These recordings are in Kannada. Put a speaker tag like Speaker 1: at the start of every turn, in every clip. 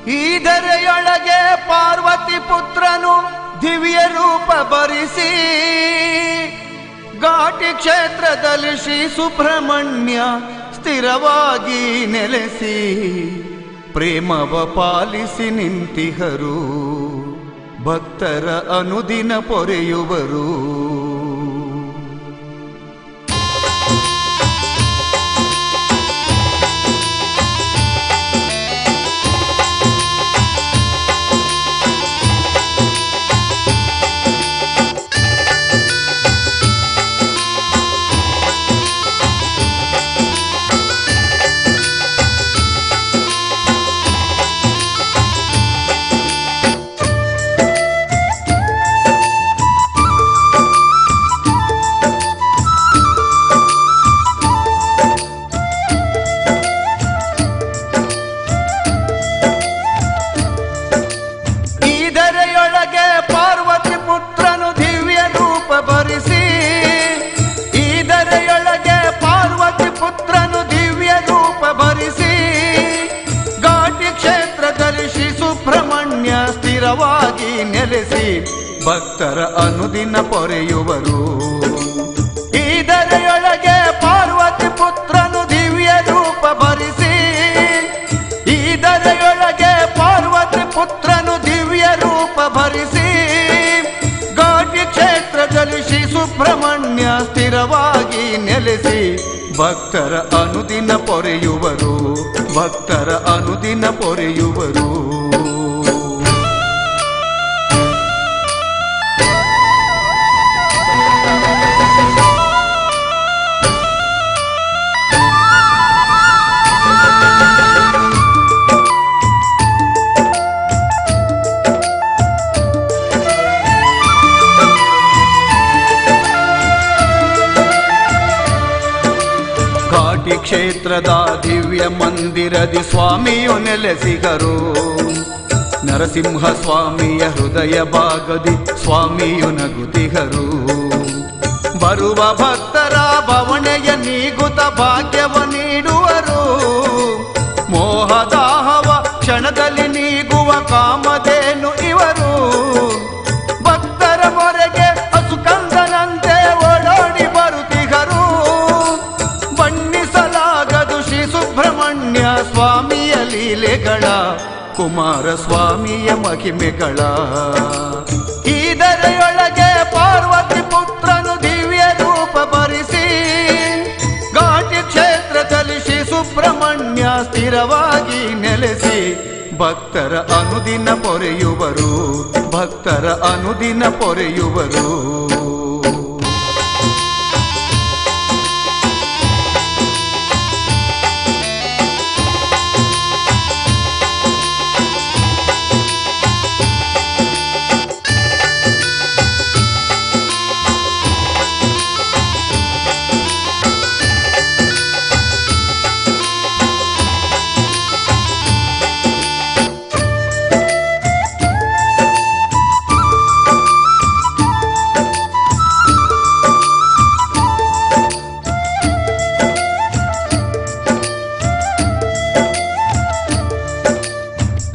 Speaker 1: ಈ ಧರೆಯೊಳಗೆ ಪಾರ್ವತಿ ಪುತ್ರನು ದಿವ್ಯ ರೂಪ ಬರಿಸಿ ಘಾಟಿ ಕ್ಷೇತ್ರದಲ್ಲಿ ಶ್ರೀ ಸುಬ್ರಹ್ಮಣ್ಯ ಸ್ಥಿರವಾಗಿ ನೆಲೆಸಿ ಪ್ರೇಮವ ಪಾಲಿಸಿ ನಿಂತಿಹರು ಭಕ್ತರ ಅನುದಿನ ಪೊರೆಯುವರು. ನೆಲೆಸಿ ಭಕ್ತರ ಅನುದಿನ ಪೊರೆಯುವರು. ಈ ಧರೆಯೊಳಗೆ ಪಾರ್ವತಿ ಪುತ್ರನು ದಿವ್ಯ ರೂಪ ಭರಿಸಿ ಈ ಧರೆಯೊಳಗೆ ಪಾರ್ವತಿ ಪುತ್ರನು ದಿವ್ಯ ರೂಪ ಭರಿಸಿ ಘಾಟಿ ಕ್ಷೇತ್ರದಲ್ಲಿ ಶ್ರೀ ಸುಬ್ರಹ್ಮಣ್ಯ ಸ್ಥಿರವಾಗಿ ನೆಲೆಸಿ ಭಕ್ತರ ಅನುದಿನ ಪೊರೆಯುವರು. ಭಕ್ತರ ಅನುದಿನ ಪೊರೆಯುವರು. ಕ್ಷೇತ್ರದ ದಿವ್ಯ ಮಂದಿರದಿ ಸ್ವಾಮಿಯು ನೆಲೆಸಿಗರು. ನರಸಿಂಹ ಸ್ವಾಮಿಯ ಹೃದಯ ಭಾಗದಿ ಸ್ವಾಮಿಯು ನಗುತಿಗರು. ಬರುವ ಭಕ್ತರ ಬವಣೆಯ ನೀಗುತ ಭಾಗ್ಯವ ನೀಡುವರು. ಮೋಹದಾಹವ ಕ್ಷಣದಲ್ಲಿ ನೀಗುವ ಕಾಮಧೇನು ಇವರು. ಭಕ್ತರ ಮೊರೆಗೆ ಹಸುಕಂದನಂತೆ ಓಡೋಡಿ ಬರುತ್ತಿಗರು. ಸುಬ್ರಹ್ಮಣ್ಯ ಸ್ವಾಮಿಯ ಲೀಲೆಗಳ ಕುಮಾರ ಸ್ವಾಮಿಯ ಮಹಿಮೆಗಳ. ಈ ಧರೆಯೊಳಗೆ ಪಾರ್ವತಿ ಪುತ್ರನು ದಿವ್ಯ ರೂಪ ಭರಿಸಿ ಘಾಟಿ ಕ್ಷೇತ್ರದಲ್ಲಿ ಶ್ರೀ ಸುಬ್ರಹ್ಮಣ್ಯ ಸ್ಥಿರವಾಗಿ ನೆಲೆಸಿ ಭಕ್ತರ ಅನುದಿನ ಪೊರೆಯುವರು. ಭಕ್ತರ ಅನುದಿನ ಪೊರೆಯುವರು.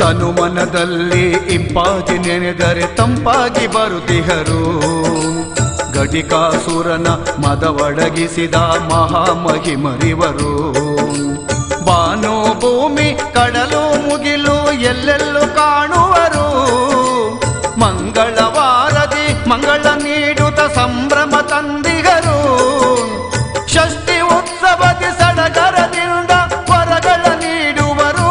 Speaker 1: ತನುಮನದಲ್ಲಿ ಇಂಪಾಗಿ ನೆನೆದರೆ ತಂಪಾಗಿ ಬರುತ್ತಿಹರು. ಘಟಿಕಾಸುರನ ಮದವಡಗಿಸಿದ ಮಹಾಮಹಿಮರಿವರು. ಬಾನು ಭೂಮಿ ಕಡಲು ಮುಗಿಲು ಎಲ್ಲೆಲ್ಲೂ ಕಾಣುವರು. ಮಂಗಳವಾರದಿ ಮಂಗಳ ನೀಡುತ್ತ ಸಂಭ್ರಮ ತಂದಿಗರು. ಷಷ್ಠಿ ಉತ್ಸವದಿ ಸಡಗರದಿಂದ ವರಗಳ ನೀಡುವರು.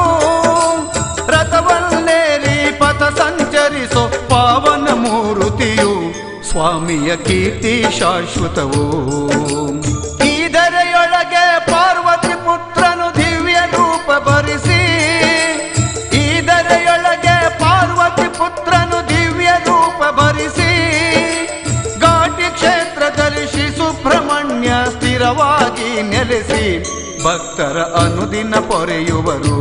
Speaker 1: ರಥವನ್ನೇರಿ ಪಥ ಸಂಚರಿಸೋ ಪಾವನ ಮೂರುತಿಯು ಸ್ವಾಮಿಯ ಕೀರ್ತಿ ಶಾಶ್ವತವು. ಈ ಧರೆಯೊಳಗೆ ಪಾರ್ವತಿ ಪುತ್ರನು ದಿವ್ಯ ರೂಪ ಭರಿಸಿ ಈ ಧರೆಯೊಳಗೆ ಪಾರ್ವತಿ ಪುತ್ರನು ದಿವ್ಯ ರೂಪ ಭರಿಸಿ ಘಾಟಿ ಕ್ಷೇತ್ರದಲ್ಲಿ ಶ್ರೀ ಸುಬ್ರಹ್ಮಣ್ಯ ಸ್ಥಿರವಾಗಿ ನೆಲೆಸಿ ಭಕ್ತರ ಅನುದಿನ ಪೊರೆಯುವರು.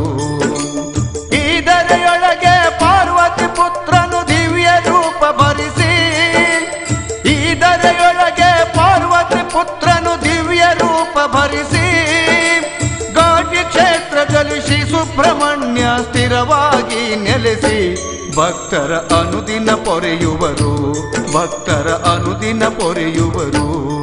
Speaker 1: ಈ ಧರೆಯೊಳಗೆ ಪಾರ್ವತಿ ಪುತ್ರನು ದಿವ್ಯ ರೂಪ ಭರಿಸಿ ಈ ಧರೆಯೊಳಗೆ ಪಾರ್ವತಿ ಪುತ್ರನು ದಿವ್ಯ ರೂಪ ಭರಿಸಿ ಘಾಟಿ ಕ್ಷೇತ್ರದಲ್ಲಿ ಶ್ರೀ ಸುಬ್ರಹ್ಮಣ್ಯ ಸ್ಥಿರ ಸ್ಥಿರವಾಗಿ ನೆಲೆಸಿ ಭಕ್ತರ ಅನುದಿನ ಪೊರೆಯುವರು, ಭಕ್ತರ ಅನುದಿನ ಪೊರೆಯುವರು.